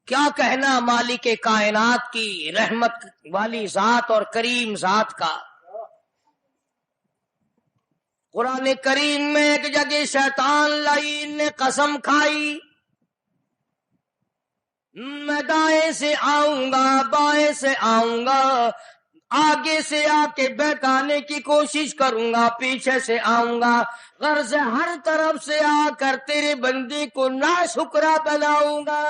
کیا کہنا مالک کائنات کی رحمت والی ذات اور کریم ذات کا۔ قرآن کریم میں ایک جگہ شیطان لعین نے قسم کھائی، میں دائیں سے آؤں گا، بائیں سے آؤں گا، آگے سے آ کے بہکانے کی کوشش کروں گا، پیچھے سے آؤں گا، غرض ہر طرف سے آ کر تیرے بندے کو ناشکرا بناؤں گا۔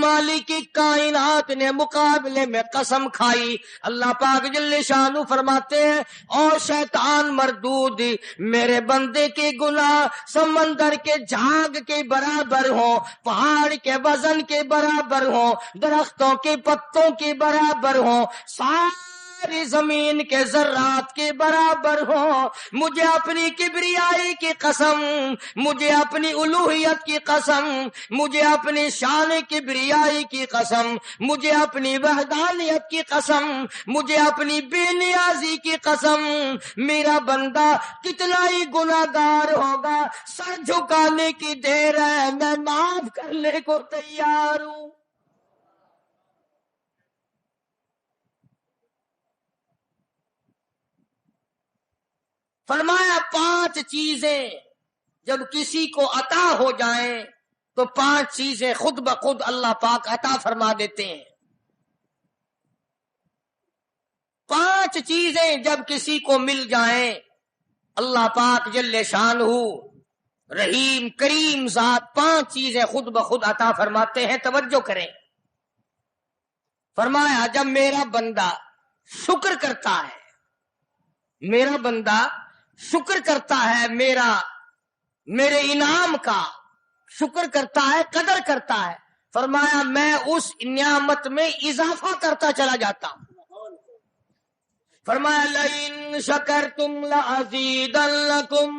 مالک کائنات نے مقابلے میں قسم کھائی۔ اللہ پاک جل شانہ فرماتے ہیں، اور شیطان مردود، میرے بندے کے گناہ سمندر کے جھاگ کے برابر ہوں، پہاڑ کے وزن کے برابر ہوں، درختوں کے پتوں کے برابر ہوں، ساری زمین کے ذرات کے برابر ہوں، مجھے اپنی کبریائی کی قسم، مجھے اپنی الوہیت کی قسم، مجھے اپنی شان کبریائی کی قسم، مجھے اپنی وحدانیت کی قسم، مجھے اپنی بے نیازی کی قسم، میرا بندہ کتنا ہی گناہگار ہوگا، سر جھکانے کی دیر ہے، میں معاف کرنے کو تیار ہوں۔ فرمایا 5 چیزیں جب کسی کو عطا ہو جائیں تو 5 چیزیں خود بخود اللہ پاک عطا فرما دیتے ہیں۔ 5 چیزیں جب کسی کو مل جائیں اللہ پاک جل شانہ رحیم کریم ذات 5 چیزیں خود بخود عطا فرماتے ہیں۔ توجہ کریں، فرمایا جب میرا بندہ شکر کرتا ہے، میرا بندہ شکر کرتا ہے، میرے انعام کا شکر کرتا ہے، قدر کرتا ہے، فرمایا میں اس نعمت میں اضافہ کرتا چلا جاتا ہوں۔ فرمایا لئن شکرتم لازیدنکم،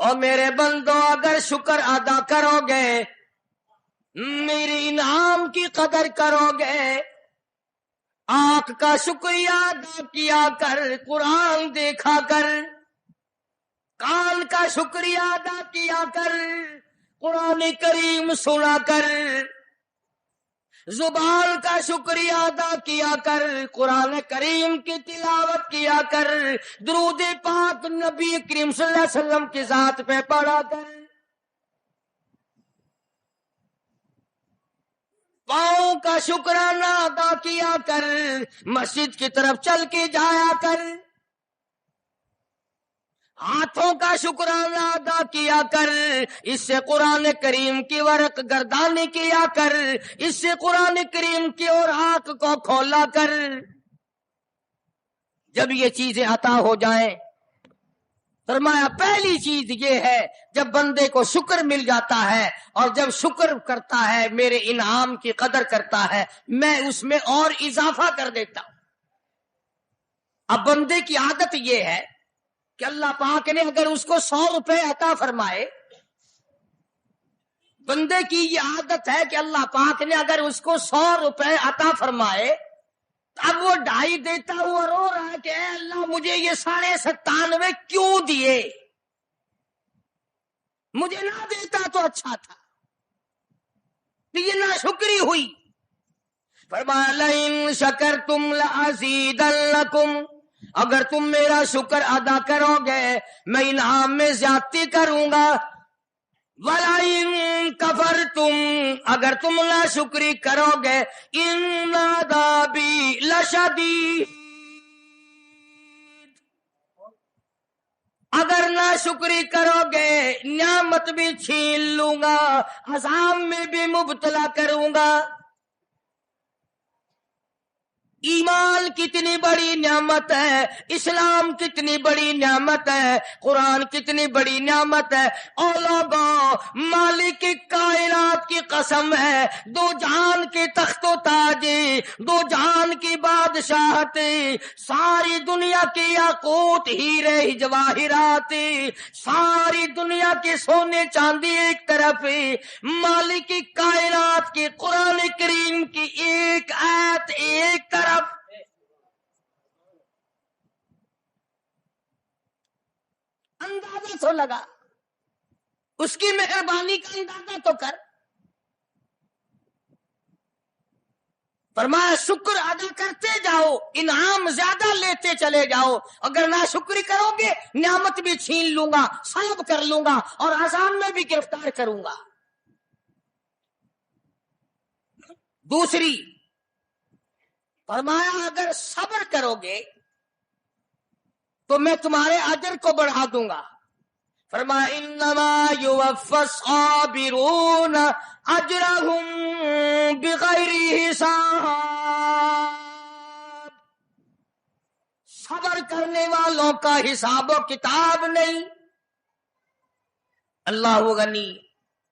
اور میرے بندو اگر شکر ادا کرو گے، میرے انعام کی قدر کرو گے، آنکھ کا شکریہ ادا کیا کر، قرآن دیکھا کر، کان کا شکریہ ادا کیا کر، قرآن کریم سنا کر، زبان کا شکریہ ادا کیا کر، قرآن کریم کی تلاوت کیا کر، درود پاک نبی کریم صلی اللہ علیہ وسلم کی ذات پہ پڑھا کر، پاؤں کا شکرانہ ادا کیا کر، مسجد کی طرف چل کے جایا کر، ہاتھوں کا شکرانہ ادا کیا کر، اس سے قرآن کریم کی ورق گردانی کیا کر، اس سے قرآن کریم کی اور آنکھ کو کھولا کر۔ جب یہ چیزیں عطا ہو جائیں، فرمایا پہلی چیز یہ ہے جب بندے کو شکر مل جاتا ہے، اور جب شکر کرتا ہے میرے انعام کی قدر کرتا ہے، میں اس میں اور اضافہ کر دیتا ہوں۔ اب بندے کی عادت یہ ہے کہ اللہ پاک نے اگر اس کو 100 روپے عطا فرمائے، بندے کی یہ عادت ہے کہ اللہ پاک نے اگر اس کو 100 روپے عطا فرمائے، اب وہ 2.5 دیتا ہوا رو رہا ہے کہ اے اللہ مجھے یہ 97.5 کیوں دیے، مجھے نہ دیتا تو اچھا تھا، یہ ناشکری ہوئی۔ فرمایا لئن شکرتم لازیدنکم، اگر تم میرا شکر ادا کرو گے میں انعام میں زیادتی کروں گا، وَلَئِن کَفَرْتُمْ، اگر تم ناشکری کرو گے، إِنَّ عَذَابِي لَشَدِيدٌ، اگر ناشکری کرو گے نعمت بھی چھین لوں گا، عذاب میں بھی مبتلا کروں گا۔ ایمان کتنی بڑی نعمت ہے، اسلام کتنی بڑی نعمت ہے، قرآن کتنی بڑی نعمت ہے۔ اور لوگوں، مالک کائنات کی قسم ہے، 2 جہان کے تخت و تاج، 2 جہان کی بادشاہت، ساری دنیا کے یاقوت ہیرے جواہرات، ساری دنیا کے سونے چاندی ایک طرف، مالک کائنات کی قرآن کریم کی ایک آیت ایک طرف، اندازہ تو لگا اس کی مہربانی کا اندازہ تو کر. فرمایا شکر ادا کرتے جاؤ، انعام زیادہ لیتے چلے جاؤ. اگر ناشکری کرو گے نعمت بھی چھین لوں گا، سلب کر لوں گا اور عذاب میں بھی گرفتار کروں گا. دوسری فرمایا اگر صبر کرو گے تو میں تمہارے اجر کو بڑھا دوں گا. فرمایا انما یوفی الصابرون اجرهم بغیر حساب. صبر کرنے والوں کا حساب و کتاب نہیں. اللہ غنی.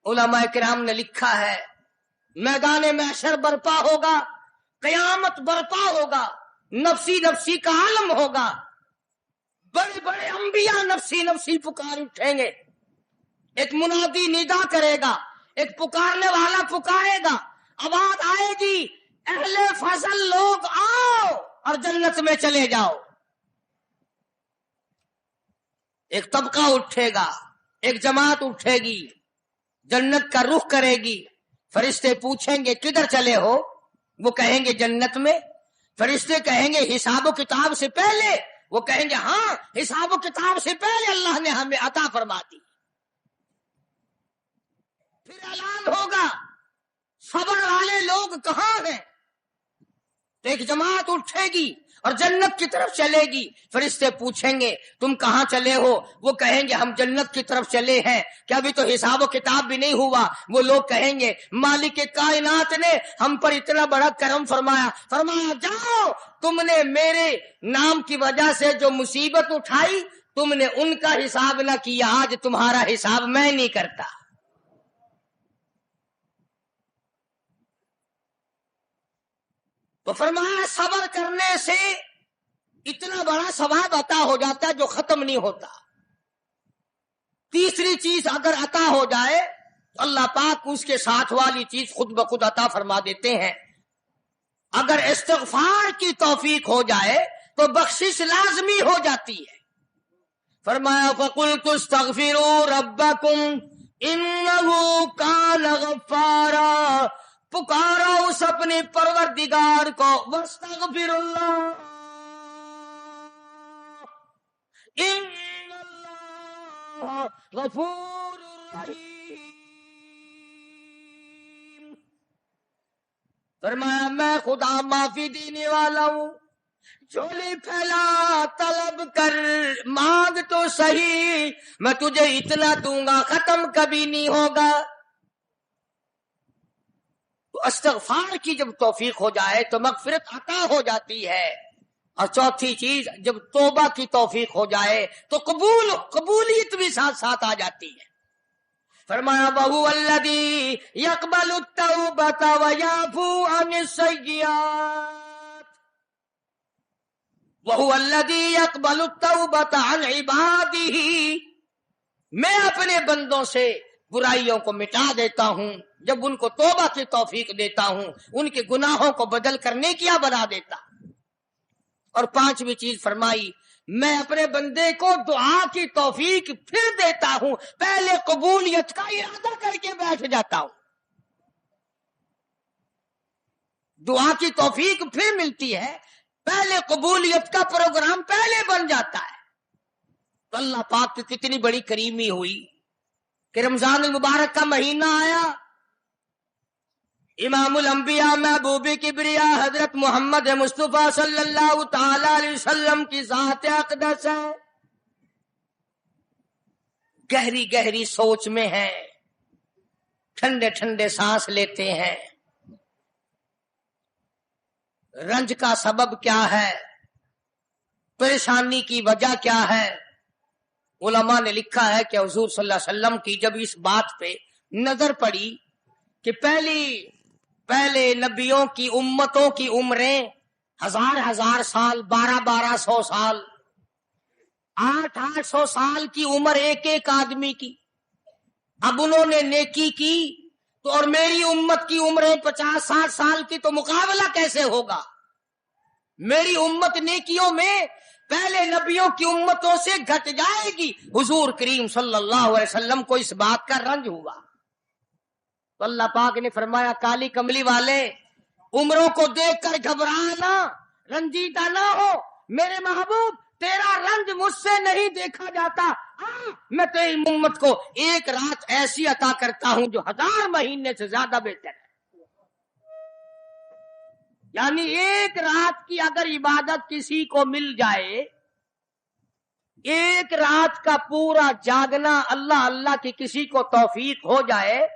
علماء کرام نے لکھا ہے میدان محشر برپا ہوگا، قیامت برپا ہوگا، نفسی نفسی کا عالم ہوگا، بڑے بڑے انبیاء نفسی نفسی پکار اٹھیں گے. ایک منادی ندا کرے گا، ایک پکارنے والا پکارے گا، آواز آئے گی اہل فضل لوگ آؤ اور جنت میں چلے جاؤ. ایک طبقہ اٹھے گا، ایک جماعت اٹھے گی، جنت کا رخ کرے گی. فرشتے پوچھیں گے کدھر چلے ہو؟ وہ کہیں گے جنت میں. فرشتے کہیں گے حساب و کتاب سے پہلے؟ وہ کہیں گے ہاں حساب و کتاب سے پہلے اللہ نے ہمیں عطا فرما دی. پھر اعلان ہوگا صبر والے لوگ کہاں ہیں؟ تو ایک جماعت اٹھے گی اور جنت کی طرف چلے گی. فرشتے پوچھیں گے تم کہاں چلے ہو؟ وہ کہیں گے ہم جنت کی طرف چلے ہیں. کیا ابھی تو حساب و کتاب بھی نہیں ہوا؟ وہ لوگ کہیں گے مالک کائنات نے ہم پر اتنا بڑا کرم فرمایا. فرمایا جاؤ، تم نے میرے نام کی وجہ سے جو مصیبت اٹھائی تم نے ان کا حساب نہ کیا، آج تمہارا حساب میں نہیں کرتا. تو فرمایا صبر کرنے سے اتنا بڑا ثواب عطا ہو جاتا ہے جو ختم نہیں ہوتا. تیسری چیز اگر عطا ہو جائے تو اللہ پاک اس کے ساتھ والی چیز خود بخود عطا فرما دیتے ہیں. اگر استغفار کی توفیق ہو جائے تو بخشش لازمی ہو جاتی ہے. فرمایا فَقُلْتُ اسْتَغْفِرُوا رَبَّكُمْ إِنَّهُ كَانَ غَفَّارًا. پکارا اس اپنے پروردگار کو، وَاسْتَغْفِرُ اللَّهَ إِنَّ اللَّهَ غَفُورٌ رَحِيمٌ. فرمایا میں خدا معافی دینے والا ہوں. جھولی پھیلا، طلب کر، مانگ تو صحیح، میں تجھے اتنا دوں گا ختم کبھی نہیں ہوگا. تو استغفار کی جب توفیق ہو جائے تو مغفرت عطا ہو جاتی ہے. اور چوتھی چیز جب توبہ کی توفیق ہو جائے تو قبولیت بھی ساتھ ساتھ آ جاتی ہے. فرمایا وَهُوَ الَّذِي يَقْبَلُ التَّوْبَةَ وَيَعْفُو عَنِ السَّيِّئَاتِ. وَهُوَ الَّذِي يَقْبَلُ التَّوْبَةَ عَنْ عِبَادِهِ. میں اپنے بندوں سے برائیوں کو مٹا دیتا ہوں جب ان کو توبہ کی توفیق دیتا ہوں، ان کے گناہوں کو بدل کر نیکیاں بنا دیتا. اور پانچویں چیز فرمائی میں اپنے بندے کو دعا کی توفیق پھر دیتا ہوں، پہلے قبولیت کا ارادہ کر کے بیٹھ جاتا ہوں. دعا کی توفیق پھر ملتی ہے، پہلے قبولیت کا پروگرام پہلے بن جاتا ہے. تو اللہ پاک کی کتنی بڑی کریمی ہوئی کہ رمضان المبارک کا مہینہ آیا. امام الانبیاء محبوب کبریا حضرت محمد مصطفیٰ صلی اللہ تعالی علیہ وسلم کی ذات اقدس ہے، گہری گہری سوچ میں ہیں، ٹھنڈے ٹھنڈے سانس لیتے ہیں. رنج کا سبب کیا ہے؟ پریشانی کی وجہ کیا ہے؟ علماء نے لکھا ہے کہ حضور صلی اللہ علیہ وسلم کی جب اس بات پہ نظر پڑی کہ پہلے نبیوں کی امتوں کی عمریں 1000 سال، 1200 سال، 800 سال کی عمر ایک آدمی کی. اب انہوں نے نیکی کی تو اور میری امت کی عمریں 50-60 سال کی، تو مقابلہ کیسے ہوگا؟ میری امت نیکیوں میں پہلے نبیوں کی امتوں سے گھٹ جائے گی. حضور کریم صلی اللہ علیہ وسلم کو اس بات کا رنج ہوا تو اللہ پاک نے فرمایا کالی کملی والے عمروں کو دیکھ کر گھبرانا، رنجیدہ نہ ہو. میرے محبوب تیرا رنج مجھ سے نہیں دیکھا جاتا. میں تیری امت کو ایک رات ایسی عطا کرتا ہوں جو 1000 مہینے سے زیادہ بہتر ہے. یعنی ایک رات کی اگر عبادت کسی کو مل جائے، ایک رات کا پورا جاگنا اللہ اللہ کی کسی کو توفیق ہو جائے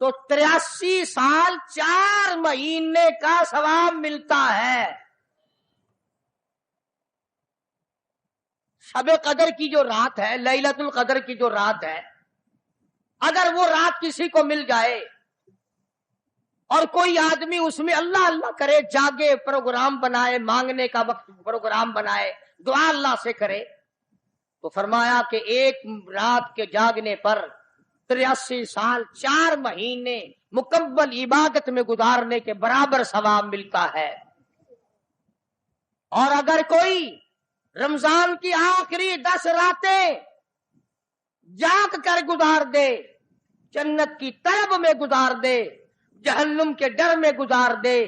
تو 83 سال 4 مہینے کا ثواب ملتا ہے. شب قدر کی جو رات ہے، لیلۃ القدر کی جو رات ہے، اگر وہ رات کسی کو مل جائے اور کوئی آدمی اس میں اللہ اللہ کرے، جاگے، پروگرام بنائے، مانگنے کا وقت پروگرام بنائے، دعا اللہ سے کرے، تو فرمایا کہ ایک رات کے جاگنے پر 83 سال 4 مہینے مکمل عبادت میں گزارنے کے برابر ثواب ملتا ہے. اور اگر کوئی رمضان کی آخری 10 راتیں جاگ کر گزار دے، جنت کی طلب میں گزار دے، جہنم کے ڈر میں گزار دے،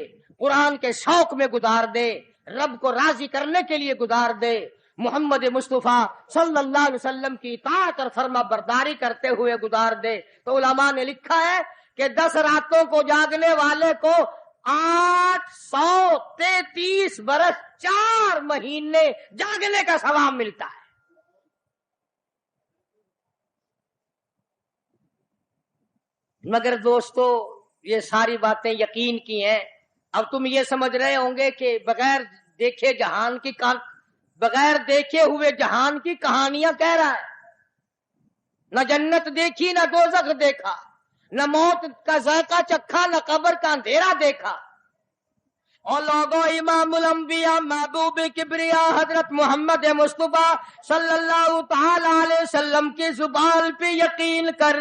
قرآن کے شوق میں گزار دے، رب کو راضی کرنے کے لیے گزار دے، محمد مصطفیٰ صلی اللہ علیہ وسلم کی اطاعت اور فرما برداری کرتے ہوئے گزار دے، تو علماء نے لکھا ہے کہ 10 راتوں کو جاگنے والے کو 833 برس 4 مہینے جاگنے کا ثواب ملتا ہے. مگر دوستو یہ ساری باتیں یقین کی ہیں. اب تم یہ سمجھ رہے ہوں گے کہ بغیر دیکھے بغیر دیکھے ہوئے جہان کی کہانیاں کہہ رہا ہے. نہ جنت دیکھی، نہ دوزخ دیکھا، نہ موت کا ذائقہ چکھا، نہ قبر کا اندھیرا دیکھا. اور لوگوں امام الانبیاء محبوب کبریا حضرت محمد مصطفیٰ صلی اللہ تعالی علیہ وسلم کی زبان پہ یقین کر،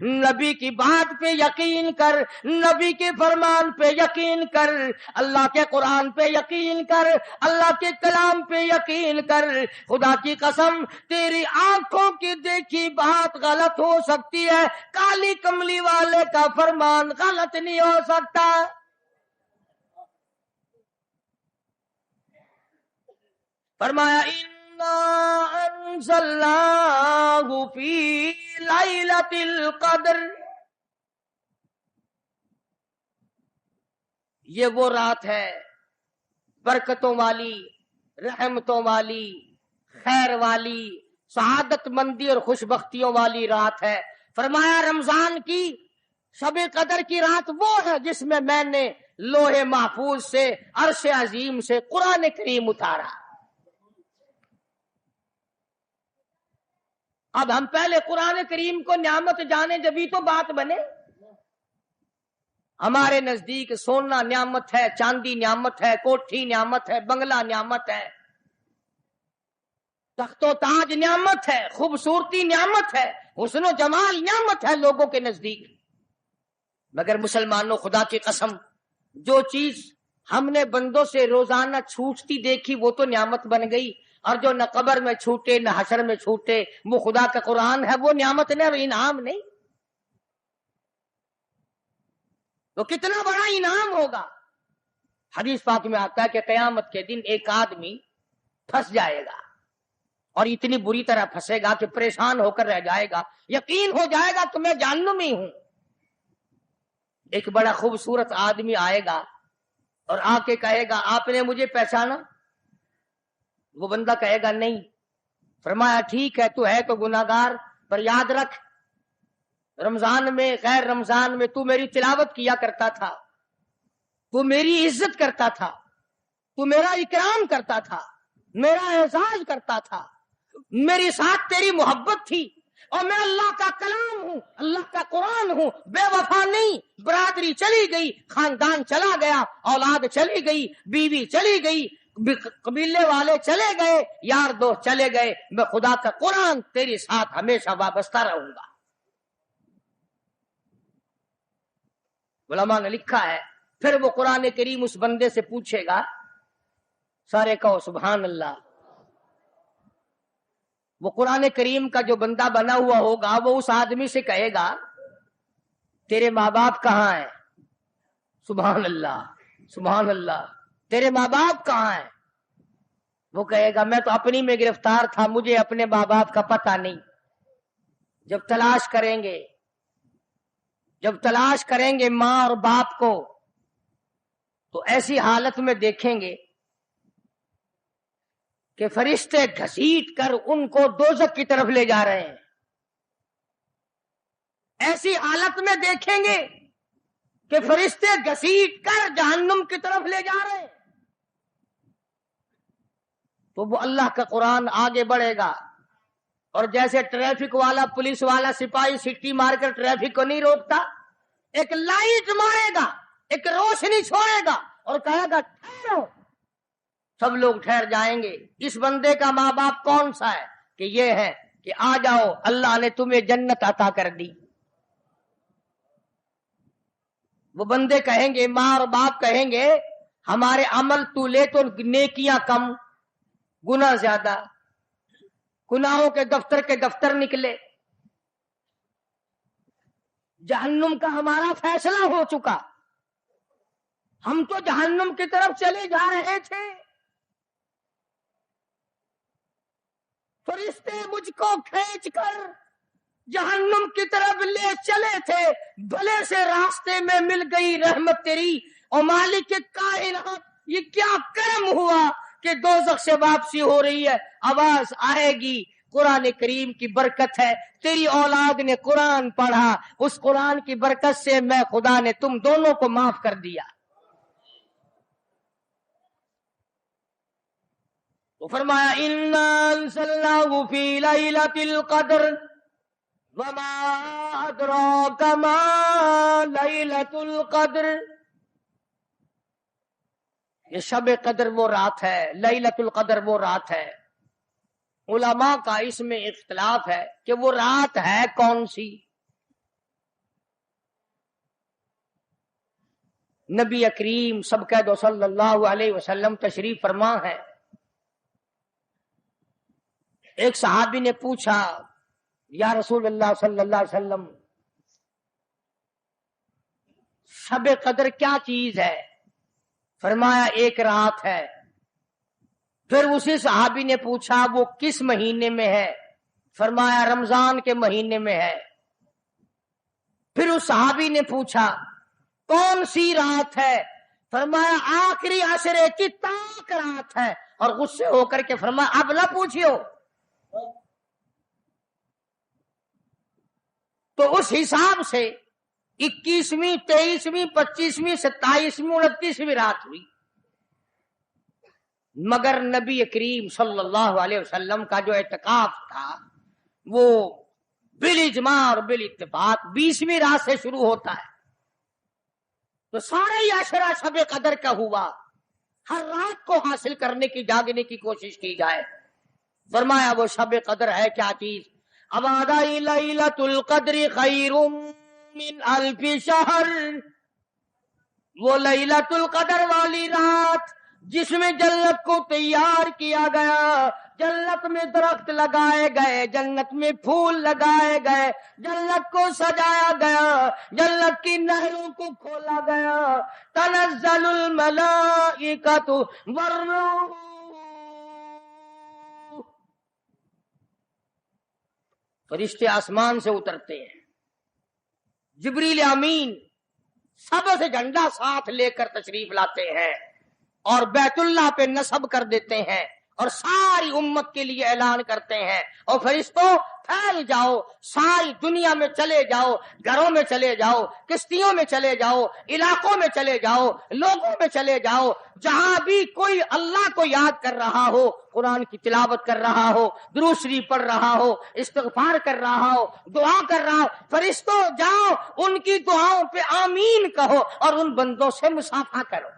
نبی کی بات پہ یقین کر، نبی کے فرمان پہ یقین کر، اللہ کے قرآن پہ یقین کر، اللہ کے کلام پہ یقین کر. خدا کی قسم تیری آنکھوں کی دیکھی بات غلط ہو سکتی ہے، کالی کملی والے کا فرمان غلط نہیں ہو سکتا. فرمایا اِنَّا أَنزَلْنَاهُ فِي لَيْلَةِ الْقَدْرِ، یہ وہ رات ہے برکتوں والی، رحمتوں والی، خیر والی، سعادت مندی اور خوش بختیوں والی رات ہے. فرمایا رمضان کی شب قدر کی رات وہ ہے جس میں نے لوح محفوظ سے، عرش عظیم سے قرآن کریم اتارا. اب ہم پہلے قرآن کریم کو نعمت جانے جبھی تو بات بنے. ہمارے نزدیک سونا نعمت ہے، چاندی نعمت ہے، کوٹھی نعمت ہے، بنگلہ نعمت ہے، تخت و تاج نعمت ہے، خوبصورتی نعمت ہے، حسن و جمال نعمت ہے لوگوں کے نزدیک. مگر مسلمانوں خدا کی قسم جو چیز ہم نے بندوں سے روزانہ چھوٹتی دیکھی وہ تو نعمت بن گئی، اور جو نہ قبر میں چھوٹے نہ حشر میں چھوٹے وہ خدا کا قرآن ہے، وہ نعمت نہیں اور انعام نہیں. تو کتنا بڑا انعام ہوگا. حدیث پاک میں آتا ہے کہ قیامت کے دن ایک آدمی پھنس جائے گا اور اتنی بری طرح پھنسے گا کہ پریشان ہو کر رہ جائے گا، یقین ہو جائے گا کہ میں جہنمی ہوں. ایک بڑا خوبصورت آدمی آئے گا اور آ کے کہے گا آپ نے مجھے پہچانا؟ وہ بندہ کہے گا نہیں. فرمایا ٹھیک ہے تو ہے تو گناہگار، پر یاد رکھ رمضان میں غیر رمضان میں تو میری تلاوت کیا کرتا تھا، تو میری عزت کرتا تھا، تو میرا اکرام کرتا تھا، میرا اعزاز کرتا تھا، میری ساتھ تیری محبت تھی، اور میں اللہ کا کلام ہوں، اللہ کا قرآن ہوں، بے وفا نہیں. برادری چلی گئی، خاندان چلا گیا، اولاد چلی گئی، بیوی چلی گئی، قبیلے والے چلے گئے، یار دوست چلے گئے، میں خدا کا قرآن تیری ساتھ ہمیشہ وابستہ رہوں گا. علماء نے لکھا ہے پھر وہ قرآن کریم اس بندے سے پوچھے گا، سارے کہو سبحان اللہ. وہ قرآن کریم کا جو بندہ بنا ہوا ہوگا وہ اس آدمی سے کہے گا تیرے ماں باپ کہاں ہیں؟ سبحان اللہ سبحان اللہ، تیرے ماں باپ کہاں ہیں؟ وہ کہے گا میں تو اپنی میں گرفتار تھا، مجھے اپنے ماں باپ کا پتہ نہیں۔ جب تلاش کریں گے ماں اور باپ کو تو ایسی حالت میں دیکھیں گے کہ فرشتے گھسیٹ کر ان کو دوزخ کی طرف لے جا رہے ہیں۔ ایسی حالت میں دیکھیں گے کہ فرشتے گھسیٹ کر جہنم کی طرف لے جا رہے ہیں، تو وہ اللہ کا قرآن آگے بڑھے گا، اور جیسے ٹریفک والا پولیس والا سپاہی سٹی مار کر ٹریفک کو نہیں روکتا، ایک لائٹ مارے گا، ایک روشنی چھوڑے گا اور کہے گا ٹھہرو، سب لوگ ٹھہر جائیں گے۔ اس بندے کا ماں باپ کون سا ہے؟ کہ یہ ہے کہ آ جاؤ، اللہ نے تمہیں جنت عطا کر دی۔ وہ بندے کہیں گے، ماں اور باپ کہیں گے ہمارے عمل تو لے تو نیکیاں کم، گناہ زیادہ، گناہوں کے دفتر نکلے، جہنم کا ہمارا فیصلہ ہو چکا، ہم تو جہنم کی طرف چلے جا رہے تھے، فرشتے مجھ کو کھینچ کر جہنم کی طرف لے چلے تھے، بھلے سے راستے میں مل گئی رحمت تیری، اور مالک کائنات یہ کیا کرم ہوا کہ دوزخ سے واپسی ہو رہی ہے، آواز آئے گی، قرآن کریم کی برکت ہے، تیری اولاد نے قرآن پڑھا، اس قرآن کی برکت سے میں خدا نے تم دونوں کو معاف کر دیا۔ تو فرمایا اِنَّا أَنزَلْنَاهُ فِي لَيْلَةِ الْقَدْرِ وَمَا أَدْرَاكَ مَا لَيْلَةُ الْقَدْرِ۔ یہ شب قدر وہ رات ہے، لیلۃ القدر وہ رات ہے۔ علماء کا اس میں اختلاف ہے کہ وہ رات ہے کون سی۔ نبی کریم سب کہہ دو صلی اللہ علیہ وسلم تشریف فرما ہے۔ ایک صحابی نے پوچھا یا رسول اللہ صلی اللہ علیہ وسلم شب قدر کیا چیز ہے؟ فرمایا ایک رات ہے۔ پھر اسی صحابی نے پوچھا وہ کس مہینے میں ہے؟ فرمایا رمضان کے مہینے میں ہے۔ پھر اس صحابی نے پوچھا کون سی رات ہے؟ فرمایا آخری عشرے کی تاک رات ہے، اور غصے ہو کر کے فرمایا اب نہ پوچھیو۔ تو اس حساب سے 21ویں 23ویں 25ویں 27ویں 29ویں رات ہوئی، مگر نبی کریم صلی اللہ علیہ وسلم کا جو اعتکاف تھا وہ بالاجماع اور بالاتفاق 20ویں رات سے شروع ہوتا ہے، تو سارے ہی عشرہ شب قدر کا ہوا، ہر رات کو حاصل کرنے کی جاگنے کی کوشش کی جائے۔ فرمایا وہ شب قدر ہے کیا چیز؟ ابادائی لیلۃ القدر خیر من الف شہر، وہ لیلۃ القدر والی رات جس میں جنت کو تیار کیا گیا، جنت میں درخت لگائے گئے، جنت میں پھول لگائے گئے، جنت کو سجایا گیا، جنت کی نہروں کو کھولا گیا، تنزل الملائکۃ والروح، فرشتے آسمان سے اترتے ہیں، جبریل امین سب سے جھنڈا ساتھ لے کر تشریف لاتے ہیں اور بیت اللہ پہ نصب کر دیتے ہیں اور ساری امت کے لیے اعلان کرتے ہیں، اور فرشتوں پھیل جاؤ، ساری دنیا میں چلے جاؤ، گھروں میں چلے جاؤ، کشتیوں میں چلے جاؤ، علاقوں میں چلے جاؤ، لوگوں میں چلے جاؤ، جہاں بھی کوئی اللہ کو یاد کر رہا ہو، قرآن کی تلاوت کر رہا ہو، درود شریف پڑھ رہا ہو، استغفار کر رہا ہو، دعا کر رہا ہو، فرشتوں جاؤ ان کی دعاؤں پہ آمین کہو اور ان بندوں سے مصافحہ کرو۔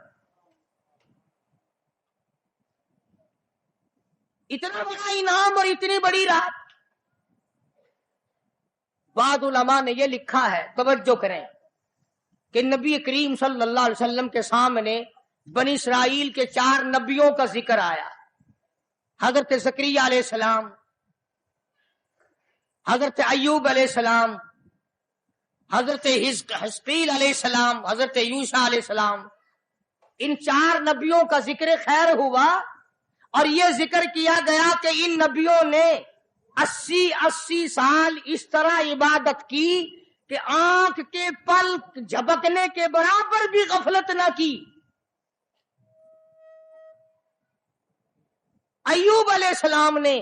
اتنا بڑا انعام اور اتنی بڑی رات۔ بعض علماء نے یہ لکھا ہے، توجہ کریں، کہ نبی کریم صلی اللہ علیہ وسلم کے سامنے بنی اسرائیل کے 4 نبیوں کا ذکر آیا، حضرت زکریا علیہ السلام، حضرت ایوب علیہ السلام، حضرت حزقیل علیہ السلام، حضرت یوشع علیہ السلام، ان 4 نبیوں کا ذکر خیر ہوا، اور یہ ذکر کیا گیا کہ ان نبیوں نے 80 سال اس طرح عبادت کی کہ آنکھ کے پلک جھپکنے کے برابر بھی غفلت نہ کی۔ ایوب علیہ السلام نے،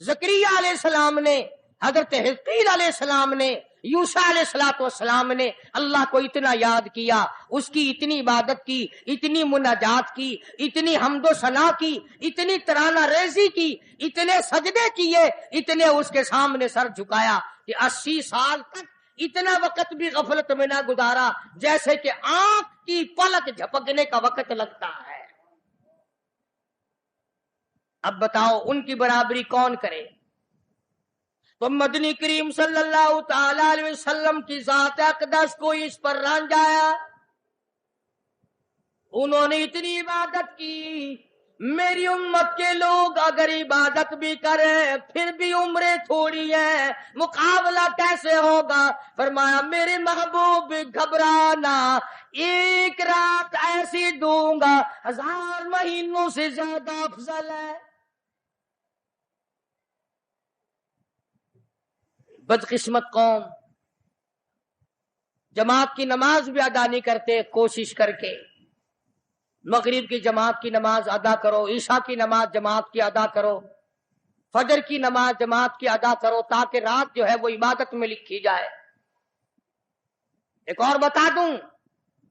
زکریا علیہ السلام نے، حضرت حزقیل علیہ السلام نے، یوشع علیہ السلام نے اللہ کو اتنا یاد کیا، اس کی اتنی عبادت کی، اتنی مناجات کی، اتنی حمد و ثنا کی، اتنی ترانہ ریزی کی، اتنے سجدے کیے، اتنے اس کے سامنے سر جھکایا کہ 80 سال تک اتنا وقت بھی غفلت میں نہ گزارا جیسے کہ آنکھ کی پلک جھپکنے کا وقت لگتا ہے۔ اب بتاؤ ان کی برابری کون کرے؟ تو مدنی کریم صلی اللہ تعالی علیہ وسلم کی ذات اقدس کو اس پر رنجایا۔ انہوں نے اتنی عبادت کی، میری امت کے لوگ اگر عبادت بھی کریں پھر بھی عمریں تھوڑی ہیں، مقابلہ کیسے ہوگا؟ فرمایا میرے محبوب گھبرانا، ایک رات ایسی دوں گا 1000 مہینوں سے زیادہ افضل ہے۔ بدقسمت قوم جماعت کی نماز بھی ادا نہیں کرتے، کوشش کر کے مغرب کی جماعت کی نماز ادا کرو، عشاء کی نماز جماعت کی ادا کرو، فجر کی نماز جماعت کی ادا کرو تاکہ رات جو ہے وہ عبادت میں لکھی جائے۔ ایک اور بتا دوں،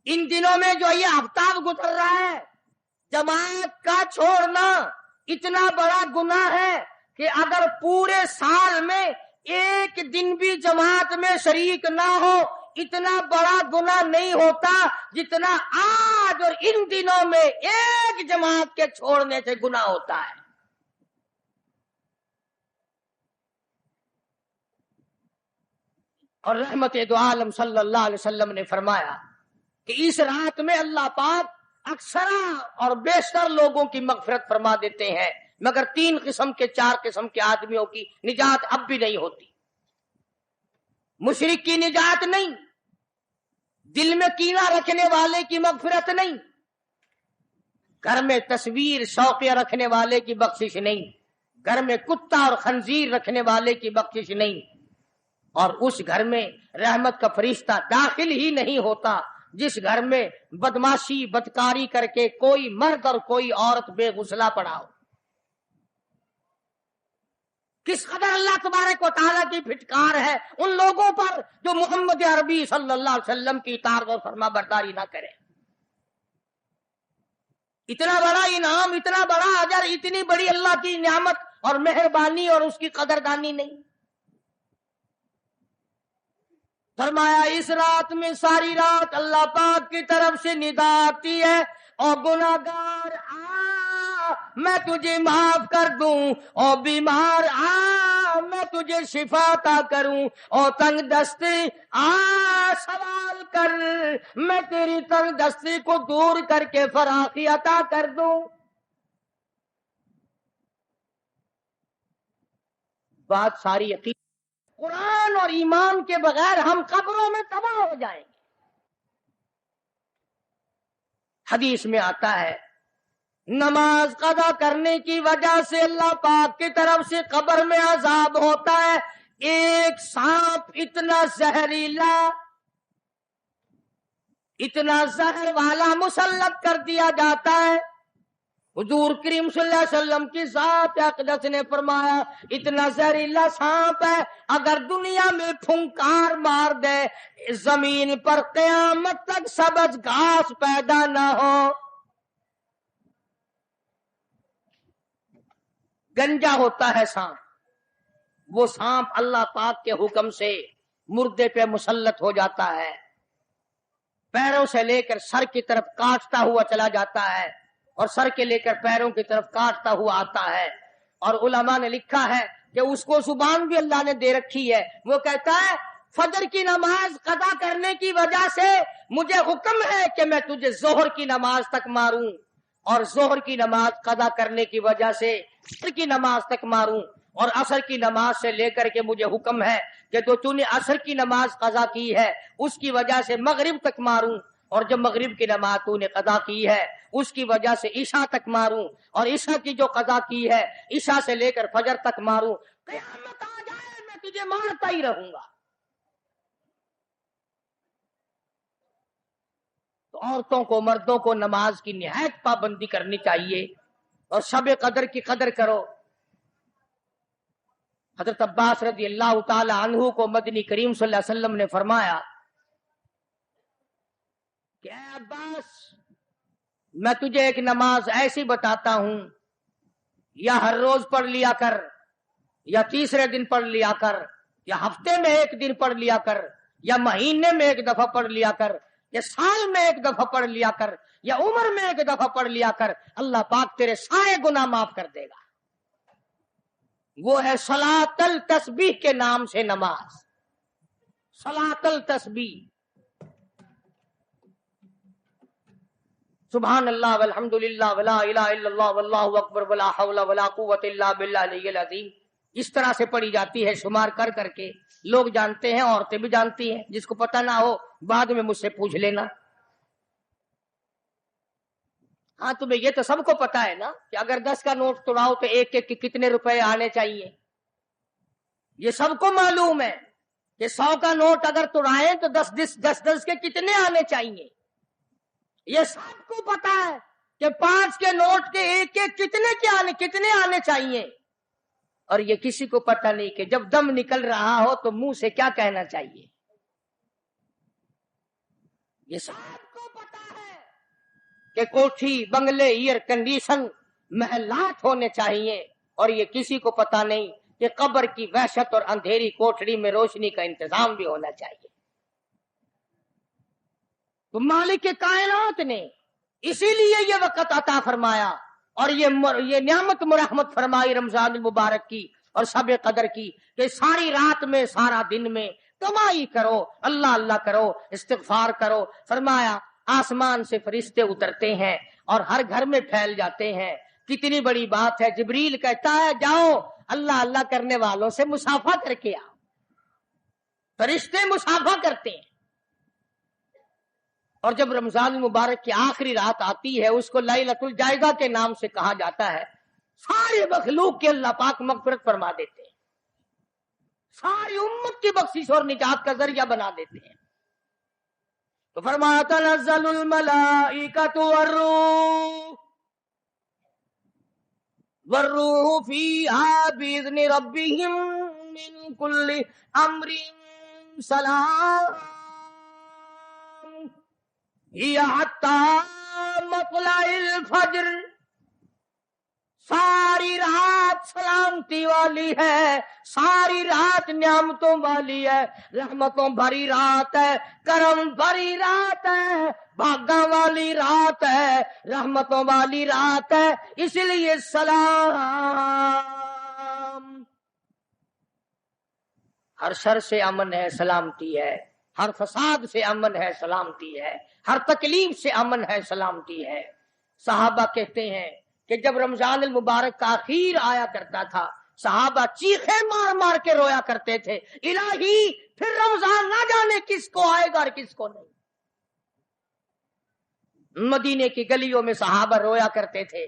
ان دنوں میں جو یہ ہفتہ گزر رہا ہے، جماعت کا چھوڑنا اتنا بڑا گناہ ہے کہ اگر پورے سال میں ایک دن بھی جماعت میں شریک نہ ہو اتنا بڑا گناہ نہیں ہوتا جتنا آج اور ان دنوں میں ایک جماعت کے چھوڑنے سے گناہ ہوتا ہے۔ اور رحمت دو عالم صلی اللہ علیہ وسلم نے فرمایا کہ اس رات میں اللہ پاک اکثر اور بیشتر لوگوں کی مغفرت فرما دیتے ہیں، مگر 3 قسم کے 4 قسم کے آدمیوں کی نجات اب بھی نہیں ہوتی۔ مشرک کی نجات نہیں، دل میں کینہ رکھنے والے کی مغفرت نہیں، گھر میں تصویر شوقیہ رکھنے والے کی بخشش نہیں، گھر میں کتا اور خنزیر رکھنے والے کی بخشش نہیں، اور اس گھر میں رحمت کا فرشتہ داخل ہی نہیں ہوتا جس گھر میں بدماشی بدکاری کر کے کوئی مرد اور کوئی عورت بے غسلہ پڑا ہو۔ کس قدر اللہ تبارک و تعالیٰ کی پھٹکار ہے ان لوگوں پر جو محمد عربی صلی اللہ علیہ وسلم کی اطاعت اور فرما برداری نہ کرے۔ اتنا بڑا انعام، اتنا بڑا اجر، اتنی بڑی اللہ کی نعمت اور مہربانی اور اس کی قدردانی نہیں۔ فرمایا اس رات میں ساری رات اللہ پاک کی طرف سے ندا آتی ہے، اور گناہگار میں تجھے معاف کر دوں، اور بیمار میں تجھے شفا عطا کروں، اور تنگ دستی سوال کر میں تیری تنگ دستی کو دور کر کے فراخی عطا کر دوں۔ بات ساری یقین، قرآن اور ایمان کے بغیر ہم قبروں میں تباہ ہو جائیں گے۔ حدیث میں آتا ہے نماز قضا کرنے کی وجہ سے اللہ پاک کی طرف سے قبر میں عذاب ہوتا ہے، ایک سانپ اتنا زہریلا، اتنا زہر والا مسلط کر دیا جاتا ہے۔ حضور کریم صلی اللہ علیہ وسلم کی ذات اقدس نے فرمایا اتنا زہریلا سانپ ہے، اگر دنیا میں پھنکار مار دے زمین پر قیامت تک سبز گھاس پیدا نہ ہو۔ گنجا ہوتا ہے سانپ، وہ سانپ اللہ پاک کے حکم سے مردے پہ مسلط ہو جاتا ہے، پیروں سے لے کر سر کی طرف کاٹتا ہوا چلا جاتا ہے، اور سر کے لے کر پیروں کی طرف کاٹتا ہوا آتا ہے۔ اور علماء نے لکھا ہے کہ اس کو زبان بھی اللہ نے دے رکھی ہے، وہ کہتا ہے فجر کی نماز قضا کرنے کی وجہ سے مجھے حکم ہے کہ میں تجھے ظہر کی نماز تک ماروں، اور ظہر کی نماز قضا کرنے کی وجہ سے عصر کی نماز تک ماروں، اور عصر کی نماز سے لے کر کے مجھے حکم ہے کہ تو نے عصر کی نماز قضا کی ہے اس کی وجہ سے مغرب تک ماروں، اور جب مغرب کی نماز تو نے قضا کی ہے اس کی وجہ سے عشاء تک ماروں، اور عشاء کی جو قضا کی ہے عشاء سے لے کر فجر تک ماروں، قیامت آ جائے میں تجھے مارتا ہی رہوں گا۔ تو عورتوں کو مردوں کو نماز کی نہایت پابندی کرنی چاہیے، اور شب قدر کی قدر کرو۔ حضرت عباس رضی اللہ تعالی عنہ کو مدنی کریم صلی اللہ علیہ وسلم نے فرمایا کہ اے عباس، میں تجھے ایک نماز ایسی بتاتا ہوں، یا ہر روز پڑھ لیا کر، یا تیسرے دن پڑھ لیا کر، یا ہفتے میں ایک دن پڑھ لیا کر، یا مہینے میں ایک دفعہ پڑھ لیا کر، یا سال میں ایک دفعہ پڑھ لیا کر، یا عمر میں ایک دفعہ پڑھ لیا کر، اللہ پاک تیرے سارے گناہ معاف کر دے گا۔ وہ ہے صلاۃ التسبیح کے نام سے نماز، صلاۃ التسبیح۔ سبحان اللہ والحمد للہ ولا الہ الا اللہ واللہ اکبر ولا حول ولا قوت الا باللہ العلی العظیم، اس طرح سے پڑھی جاتی ہے شمار کر کر کے۔ لوگ جانتے ہیں، عورتیں بھی جانتی ہیں، جس کو پتہ نہ ہو بعد میں مجھ سے پوچھ لینا۔ ہاں تمہیں یہ تو سب کو پتا ہے نا کہ اگر 10 کا نوٹ توڑاؤ تو ایک ایک کے کتنے روپے آنے چاہیے، یہ سب کو معلوم ہے کہ 100 کا نوٹ اگر توڑائیں تو 10 کے کتنے آنے چاہیے، یہ سب کو پتا ہے کہ 5 کے نوٹ کے ایک ایک کتنے آنے چاہیے، اور یہ کسی کو پتا نہیں کہ جب دم نکل رہا ہو تو منہ سے کیا کہنا چاہیے۔ یہ سب کو پتا ہے کہ کوٹھی، بنگلے، ایئر کنڈیشن، محلات ہونے چاہیے، اور یہ کسی کو پتا نہیں کہ قبر کی وحشت اور اندھیری کوٹھڑی میں روشنی کا انتظام بھی ہونا چاہیے۔ تو مالک کائنات نے اسی لیے یہ وقت عطا فرمایا، اور یہ نعمت مرحمت فرمائی رمضان المبارک کی اور شب قدر کی، کہ ساری رات میں سارا دن میں کمائی کرو، اللہ اللہ کرو، استغفار کرو۔ فرمایا آسمان سے فرشتے اترتے ہیں اور ہر گھر میں پھیل جاتے ہیں، کتنی بڑی بات ہے۔ جبریل کہتا ہے جاؤ اللہ اللہ کرنے والوں سے مصافحہ کر کے آؤ، فرشتے مصافحہ کرتے ہیں۔ اور جب رمضان المبارک کی آخری رات آتی ہے اس کو لیلۃ الجائزہ کے نام سے کہا جاتا ہے، سارے مخلوق کے اللہ پاک مغفرت فرما دیتے ہیں، ساری امت کی بخشش اور نجات کا ذریعہ بنا دیتے ہیں۔ تو فرمایا تنزل الملائکۃ والروح فیہا بإذن ربہم من کل امر سلام ہی حتی مطلع الفجر، ساری رات سلامتی والی ہے، ساری رات نعمتوں والی ہے، رحمتوں بھری رات ہے، کرم بھری رات ہے، بھاگا والی رات ہے، رحمتوں والی رات ہے، اس لیے سلام۔ ہر شر سے امن ہے، سلامتی ہے، ہر فساد سے امن ہے، سلامتی ہے، ہر تکلیف سے امن ہے، سلامتی ہے۔ صحابہ کہتے ہیں کہ جب رمضان المبارک کا اخیر آیا کرتا تھا صحابہ چیخیں مار مار کے رویا کرتے تھے، الہی پھر رمضان نہ جانے کس کو آئے گا اور کس کو نہیں۔ مدینے کی گلیوں میں صحابہ رویا کرتے تھے،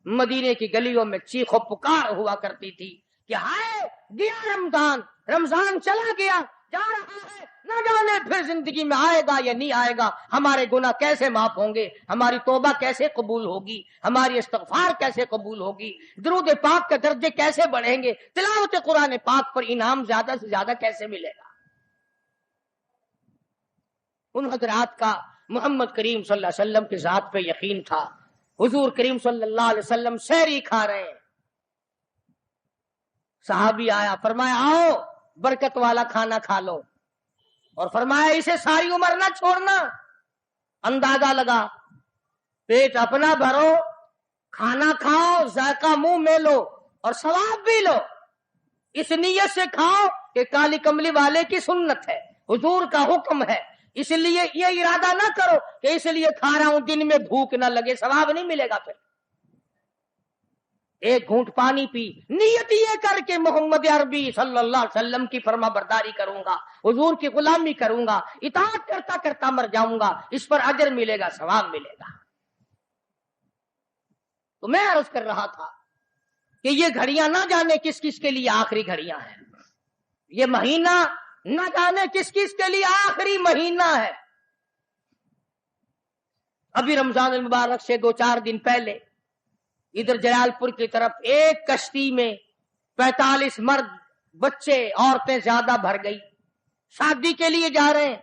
مدینے کی گلیوں میں چیخ و پکار ہوا کرتی تھی کہ ہائے گیا رمضان، رمضان چلا گیا، جا رہا ہے، نہ جانے پھر زندگی میں آئے گا یا نہیں آئے گا، ہمارے گناہ کیسے معاف ہوں گے، ہماری توبہ کیسے قبول ہوگی، ہماری استغفار کیسے قبول ہوگی، درود پاک کے درجے کیسے بڑھیں گے، تلاوت قرآن پاک پر انعام زیادہ سے زیادہ کیسے ملے گا۔ ان حضرات کا محمد کریم صلی اللہ علیہ وسلم کی ذات پہ یقین تھا۔ حضور کریم صلی اللہ علیہ وسلم سحری کھا رہے ہیں، صحابی آیا، فرمایا آؤ برکت والا کھانا کھا لو، اور فرمایا اسے ساری عمر نہ چھوڑنا۔ اندازہ لگا، پیٹ اپنا بھرو، کھانا کھاؤ، ذائقہ منہ میں لو اور ثواب بھی لو، اس نیت سے کھاؤ کہ کالی کملی والے کی سنت ہے، حضور کا حکم ہے، اس لیے یہ ارادہ نہ کرو کہ اس لیے کھا رہا ہوں دن میں بھوک نہ لگے، ثواب نہیں ملے گا۔ پھر ایک گھونٹ پانی پی، نیت یہ کر کے محمد عربی صلی اللہ علیہ وسلم کی فرما برداری کروں گا، حضور کی غلامی کروں گا، اطاعت کرتا کرتا مر جاؤں گا، اس پر اجر ملے گا، ثواب ملے گا۔ تو میں عرض کر رہا تھا کہ یہ گھڑیاں نہ جانے کس کس کے لیے آخری گھڑیاں ہیں، یہ مہینہ نہ جانے کس کس کے لیے آخری مہینہ ہے۔ ابھی رمضان المبارک سے 2-4 دن پہلے ادھر جلال پور کی طرف ایک کشتی میں 45 مرد، بچے، عورتیں زیادہ بھر گئی، شادی کے لیے جا رہے ہیں،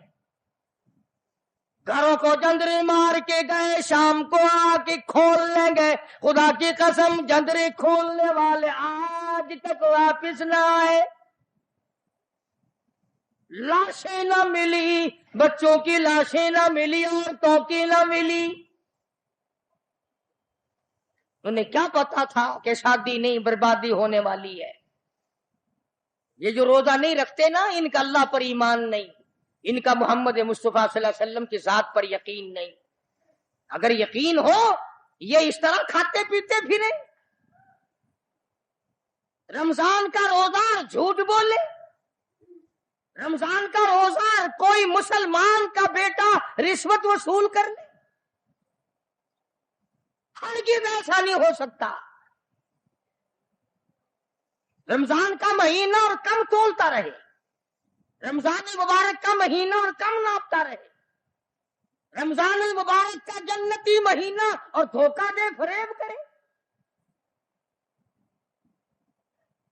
گھروں کو جندرے مار کے گئے، شام کو آ کے کھولنے گئے، خدا کی قسم جندرے کھولنے والے آج تک واپس نہ آئے، لاشیں نہ ملی، بچوں کی لاشیں نہ ملی، عورتوں کی نہ ملی۔ انہیں کیا پتا تھا کہ شادی نہیں، بربادی ہونے والی ہے۔ یہ جو روزہ نہیں رکھتے نا، ان کا اللہ پر ایمان نہیں، ان کا محمد مصطفیٰ صلی اللہ علیہ وسلم کی ذات پر یقین نہیں۔ اگر یقین ہو یہ اس طرح کھاتے پیتے پھرے، رمضان کا روزہ جھوٹ بولے، رمضان کا روزہ کوئی مسلمان کا بیٹا رشوت وصول کر لے، ہرگز ایسا نہیں ہو سکتا۔ رمضان کا مہینہ اور کم تولتا رہے، رمضان المبارک کا مہینہ اور کم ناپتا رہے، رمضان المبارک کا جنتی مہینہ اور دھوکہ دے فریب کرے۔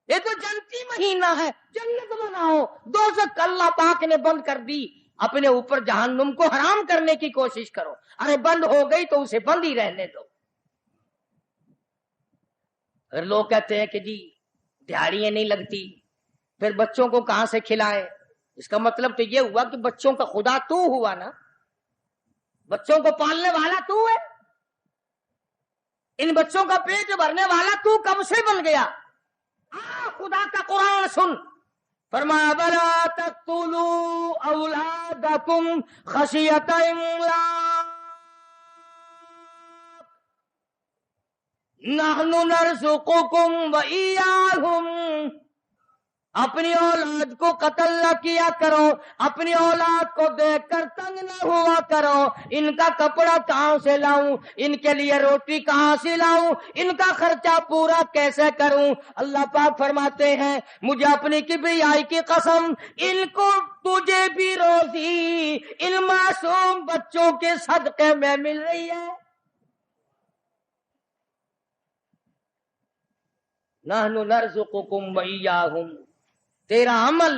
یہ تو جنتی مہینہ ہے، جنت بناؤ، دوزخ اللہ پاک نے بند کر دی، اپنے اوپر جہنم کو حرام کرنے کی کوشش کرو۔ ارے بند ہو گئی تو اسے بند ہی رہنے دو۔ اگر لوگ کہتے ہیں کہ جی دیہڑیاں نہیں لگتی، پھر بچوں کو کہاں سے کھلائے؟ اس کا مطلب تو یہ ہوا کہ بچوں کا خدا تو ہوا نا، بچوں کو پالنے والا تو ہے، ان بچوں کا پیٹ بھرنے والا تو کب سے بن گیا؟ خدا کا قرآن سن، فرمایا بلا تقتلوا اولادکم خشیۃ املاق نحن نرزقکم وإیاہم۔ اپنی اولاد کو قتل نہ کیا کرو، اپنی اولاد کو دیکھ کر تنگ نہ ہوا کرو، ان کا کپڑا کہاں سے لاؤں، ان کے لیے روٹی کہاں سے لاؤں، ان کا خرچہ پورا کیسے کروں؟ اللہ پاک فرماتے ہیں مجھے اپنی کبریائی کی قسم، ان کو تجھے بھی روزی ان معصوم بچوں کے صدقے میں مل رہی ہے۔ نحن نرزقکم وإیاہم، تیرا عمل،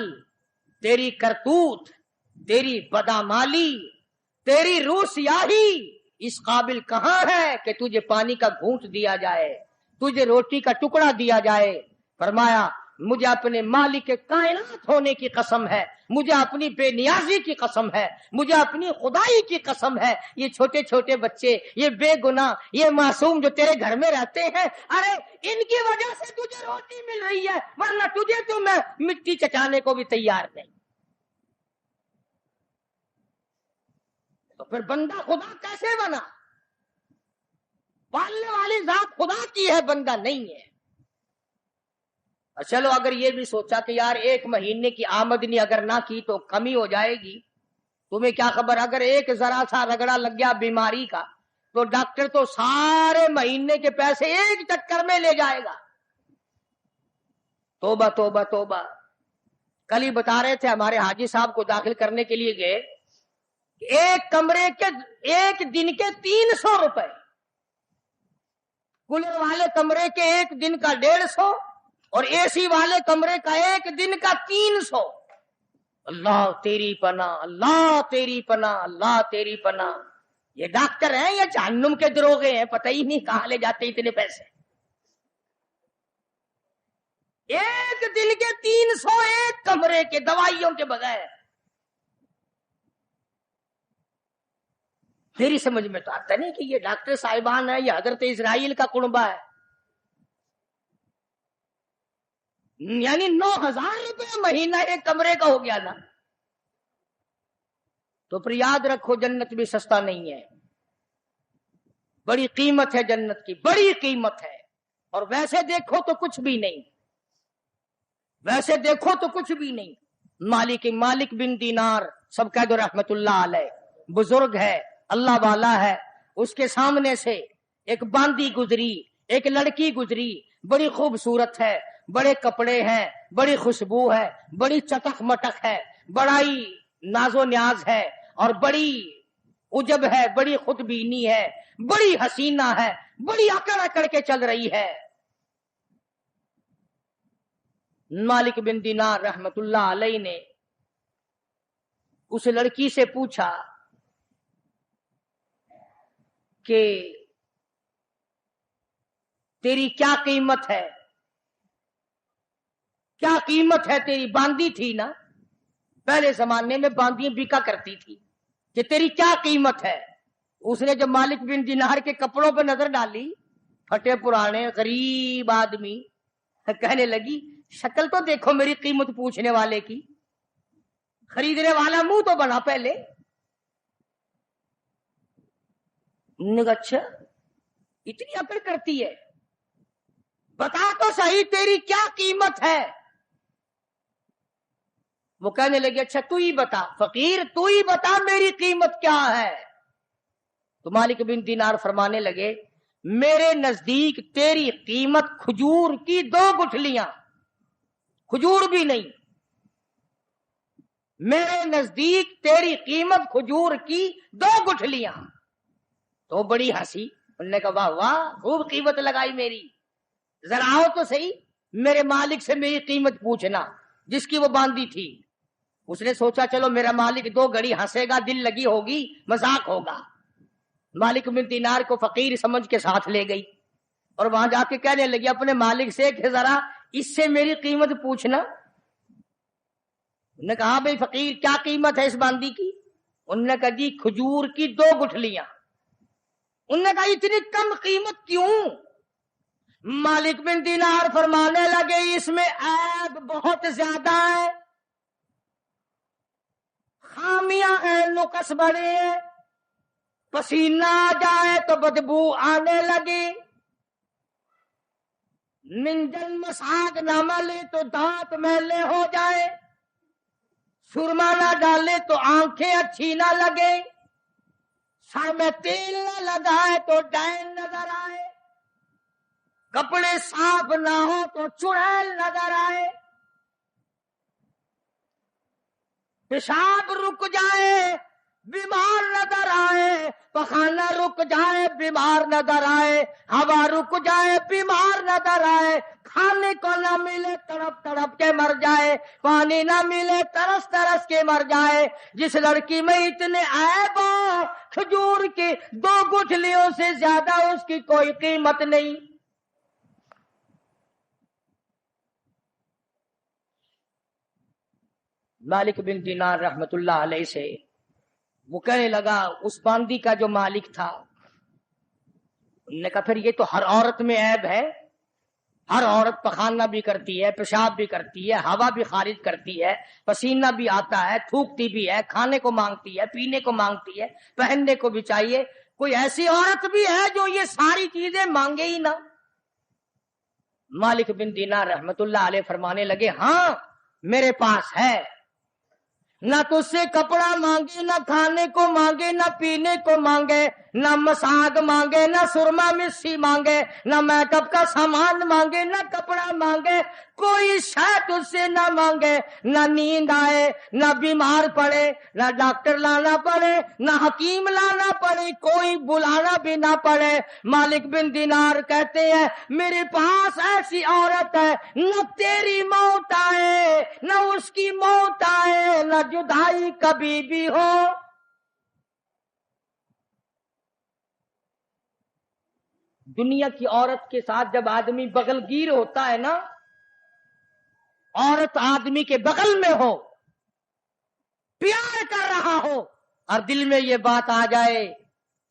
تیری کرتوت، تیری بدعمالی، تیری روح سیاہی اس قابل کہاں ہے کہ تجھے پانی کا گھونٹ دیا جائے، تجھے روٹی کا ٹکڑا دیا جائے؟ فرمایا مجھے اپنے مالک کائنات ہونے کی قسم ہے، مجھے اپنی بے نیازی کی قسم ہے، مجھے اپنی خدائی کی قسم ہے، یہ چھوٹے چھوٹے بچے، یہ بے گناہ، یہ معصوم جو تیرے گھر میں رہتے ہیں، ارے ان کی وجہ سے تجھے روٹی مل رہی ہے، ورنہ تجھے تو میں مٹی چٹانے کو بھی تیار نہیں۔ تو پھر بندہ خدا کیسے بنا؟ پالنے والی ذات خدا کی ہے، بندہ نہیں ہے۔ چلو اگر یہ بھی سوچا کہ یار ایک مہینے کی آمدنی اگر نہ کی تو کمی ہو جائے گی، تمہیں کیا خبر، اگر ایک ذرا سا رگڑا لگ گیا بیماری کا تو ڈاکٹر تو سارے مہینے کے پیسے ایک چکر میں لے جائے گا۔ توبہ توبہ توبہ۔ کل ہی بتا رہے تھے ہمارے حاجی صاحب کو داخل کرنے کے لیے گئے، ایک کمرے کے ایک دن کے 300 روپے، کولر والے کمرے کے ایک دن کا 150 اور اے سی والے کمرے کا ایک دن کا 300۔ اللہ تیری پناہ، اللہ تیری پناہ، اللہ تیری پناہ۔ یہ ڈاکٹر ہیں یا جہنم کے دروغے ہیں، پتہ ہی نہیں کہاں لے جاتے اتنے پیسے۔ ایک دن کے 300 ایک کمرے کے، دوائیوں کے بغیر۔ میری سمجھ میں تو آتا نہیں کہ یہ ڈاکٹر صاحبان ہے یا حضرت اسرائیل کا کنبہ ہے، یعنی 9,000 روپے مہینہ ایک کمرے کا ہو گیا نا۔ تو پھر یاد رکھو جنت بھی سستا نہیں ہے، بڑی قیمت ہے جنت کی، بڑی قیمت ہے۔ اور ویسے دیکھو تو کچھ بھی نہیں، ویسے دیکھو تو کچھ بھی نہیں۔ مالک بن دینار، سب کہہ دو رحمت اللہ علیہ، بزرگ ہے، اللہ والا ہے۔ اس کے سامنے سے ایک باندی گزری، ایک لڑکی گزری، بڑی خوبصورت ہے، بڑے کپڑے ہیں، بڑی خوشبو ہے، بڑی چٹک مٹک ہے، بڑا ہی ناز و نیاز ہے، اور بڑی عجب ہے، بڑی خود بینی ہے، بڑی حسینہ ہے، بڑی اکڑ اکڑ کے چل رہی ہے۔ مالک بن دینار رحمت اللہ علیہ نے اس لڑکی سے پوچھا کہ تیری کیا قیمت ہے؟ کیا قیمت ہے تیری؟ باندی تھی نا، پہلے زمانے میں باندیاں بکا کرتی تھی، کہ تیری کیا قیمت ہے؟ اس نے جب مالک بن دینار کے کپڑوں پہ نظر ڈالی، پھٹے پرانے غریب آدمی، کہنے لگی شکل تو دیکھو میری قیمت پوچھنے والے کی، خریدنے والا منہ تو بنا پہلے۔ اچھا اتنی عقل کرتی ہے، بتا تو صحیح تیری کیا قیمت ہے؟ وہ کہنے لگے اچھا تو ہی بتا فقیر، تو ہی بتا میری قیمت کیا ہے۔ تو مالک بن دینار فرمانے لگے میرے نزدیک تیری قیمت کھجور کی 2 گٹھلیاں، کھجور بھی نہیں، میرے نزدیک تیری قیمت کھجور کی 2 گٹھلیاں۔ تو بڑی ہنسی، انہوں نے کہا واہ واہ خوب قیمت لگائی میری، ذرا آؤ تو صحیح میرے مالک سے میری قیمت پوچھنا، جس کی وہ باندھی تھی۔ اس نے سوچا چلو میرا مالک 2 گھڑی ہنسے گا، دل لگی ہوگی، مذاق ہوگا۔ مالک بن دینار کو فقیر سمجھ کے ساتھ لے گئی، اور وہاں جا کے کہنے لگی اپنے مالک سے کہ ذرا اس سے میری قیمت پوچھنا۔ انہوں نے کہا بھئی فقیر کیا قیمت ہے اس باندی کی؟ انہوں نے کہا جی کھجور کی 2 گٹھلیاں۔ انہوں نے کہا اتنی کم قیمت کیوں؟ مالک بن دینار فرمانے لگے اس میں عیب بہت زیادہ ہے، خامیاں ہیں، نقص بڑے ہیں، پسینہ آ جائے تو بدبو آنے لگے، منجن مساگ نہ ملے تو دانت میلے ہو جائے، سرما نہ ڈالے تو آنکھیں اچھی نہ لگے، سر میں تیل نہ لگائے تو ڈین نظر آئے، کپڑے صاف نہ ہو تو چڑیل نظر آئے، پیشاب رک جائے بیمار نظر آئے، پخانہ رک جائے بیمار نظر آئے، ہوا رک جائے بیمار نظر آئے، کھانے کو نہ ملے تڑپ تڑپ کے مر جائے، پانی نہ ملے ترس ترس کے مر جائے۔ جس لڑکی میں اتنے عیب ہو، کھجور کی 2 گٹھلیوں سے زیادہ اس کی کوئی قیمت نہیں۔ مالک بن دینار رحمت اللہ علیہ سے وہ کہنے لگا اس باندی کا جو مالک تھا، انہوں نے کہا پھر یہ تو ہر عورت میں عیب ہے، ہر عورت پخانہ بھی کرتی ہے، پیشاب بھی کرتی ہے، ہوا بھی خارج کرتی ہے، پسینہ بھی آتا ہے، تھوکتی بھی ہے، کھانے کو مانگتی ہے، پینے کو مانگتی ہے، پہننے کو بھی چاہیے، کوئی ایسی عورت بھی ہے جو یہ ساری چیزیں مانگے ہی نہ؟ مالک بن دینار رحمت اللہ علیہ فرمانے لگے ہاں میرے پاس ہے، نہ تجھ سے کپڑا مانگے، نہ کھانے کو مانگے، نہ پینے کو مانگے، نہ مساگ مانگے، نہ سرما مسی مانگے، نہ میک اپ کا سامان مانگے، نہ کپڑا مانگے، کوئی شے تجھ سے نہ مانگے، نہ نیند آئے، نہ بیمار پڑے، نہ ڈاکٹر لانا پڑے، نہ حکیم لانا پڑے، کوئی بلانا بھی نہ پڑے۔ مالک بن دینار کہتے ہیں میرے پاس ایسی عورت ہے، نہ تیری موت آئے، نہ اس کی موت آئے، نہ جدائی کبھی بھی ہو۔ دنیا کی عورت کے ساتھ جب آدمی بغل گیر ہوتا ہے نا، عورت آدمی کے بغل میں ہو، پیار کر رہا ہو، اور دل میں یہ بات آ جائے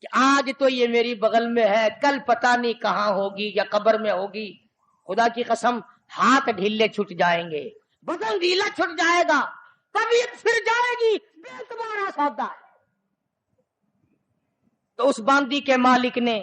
کہ آج تو یہ میری بغل میں ہے، کل پتہ نہیں کہاں ہوگی یا قبر میں ہوگی، خدا کی قسم ہاتھ ڈھیلے چھٹ جائیں گے، بدن ڈھیلا چھٹ جائے گا، طبیعت پھر جائے گی، بے اعتبار سودا ہے۔ تو اس باندی کے مالک نے